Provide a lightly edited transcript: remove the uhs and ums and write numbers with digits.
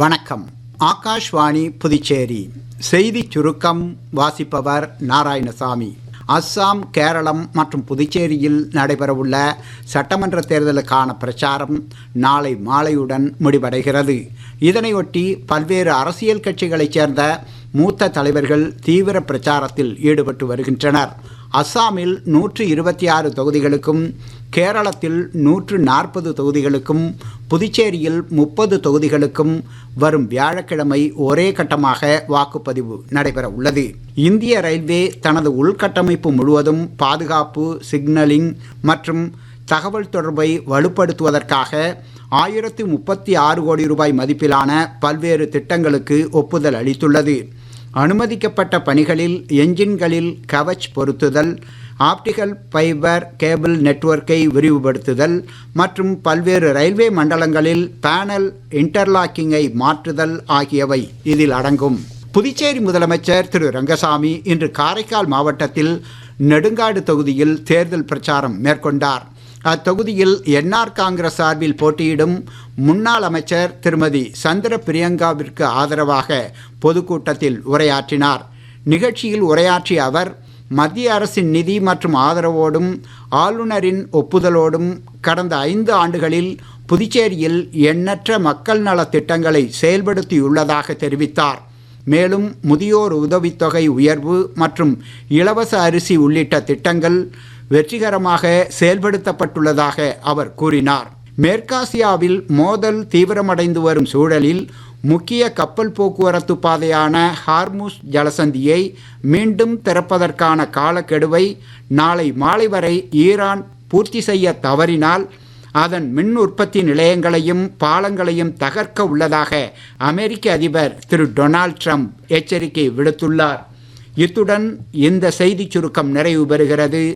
வணக்கம். ஆகாஷ்வாணி புதுச்சேரி செய்திச் சுருக்கம் வாசிப்பவர் நாராயணசாமி. அஸ்ஸாம், கேரளம் மற்றும் புதுச்சேரியில் நடைபெறவுள்ள சட்டமன்ற தேர்தலுக்கான பிரச்சாரம் நாளை மாலையுடன் முடிவடைகிறது. இதனையொட்டி பல்வேறு அரசியல் கட்சிகளைச் சேர்ந்த மூத்த தலைவர்கள் தீவிர பிரச்சாரத்தில் ஈடுபட்டு வருகின்றனர். அஸ்ஸாமில் 126 தொகுதிகளுக்கும், கேரளத்தில் 140 தொகுதிகளுக்கும், புதுச்சேரியில் 30 தொகுதிகளுக்கும் வரும் வியாழக்கிழமை ஒரே கட்டமாக வாக்குப்பதிவு நடைபெற உள்ளது. இந்திய ரயில்வே தனது உள்கட்டமைப்பு முழுவதும் பாதுகாப்பு, சிக்னலிங் மற்றும் தகவல் தொடர்பை வலுப்படுத்துவதற்காக 1036 கோடி ரூபாய் மதிப்பிலான பல்வேறு திட்டங்களுக்கு ஒப்புதல் அளித்துள்ளது. அனுமதிக்கப்பட்ட பணிகளில் என்ஜின்களில் கவச் பொருத்துதல், ஆப்டிகல் ஃபைபர் கேபிள் நெட்வொர்க்கை விரிவுபடுத்துதல் மற்றும் பல்வேறு ரயில்வே மண்டலங்களில் பேனல் இன்டர்லாக்கிங்கை மாற்றுதல் ஆகியவை இதில் அடங்கும். புதுச்சேரி முதலமைச்சர் திரு ரங்கசாமி இன்று காரைக்கால் மாவட்டத்தில் நெடுங்காடு தொகுதியில் தேர்தல் பிரச்சாரம் மேற்கொண்டார். அத்தொகுதியில் என்ஆர் காங்கிரஸ் சார்பில் போட்டியிடும் முன்னாள் அமைச்சர் திருமதி சந்திர பிரியங்காவிற்கு ஆதரவாக பொதுக்கூட்டத்தில் உரையாற்றினார். நிகழ்ச்சியில் உரையாற்றிய அவர், மத்திய அரசின் நிதி மற்றும் ஆதரவோடும் ஆளுநரின் ஒப்புதலோடும் கடந்த 5 ஆண்டுகளில் புதுச்சேரியில் எண்ணற்ற மக்கள் நல திட்டங்களை செயல்படுத்தியுள்ளதாக தெரிவித்தார். மேலும் முதியோர் உதவித்தொகை உயர்வு மற்றும் இலவச அரிசி உள்ளிட்ட திட்டங்கள் வெற்றிகரமாக செயல்படுத்தப்பட்டுள்ளதாக அவர் கூறினார். மேற்காசியாவில் மோதல் தீவிரமடைந்து வரும் சூழலில் முக்கிய கப்பல் போக்குவரத்து பாதையான ஹார்முஸ் ஜலசந்தியை மீண்டும் திறப்பதற்கான காலக்கெடுவை நாளை மாலை வரை ஈரான் பூர்த்தி செய்ய தவறினால் அதன் மின் உற்பத்தி நிலையங்களையும் பாலங்களையும் தகர்க்க உள்ளதாக அமெரிக்க அதிபர் திரு டொனால்ட் ட்ரம்ப் எச்சரிக்கை விடுத்துள்ளார். இத்துடன் இந்த செய்திச் சுருக்கம் நிறைவு பெறுகிறது.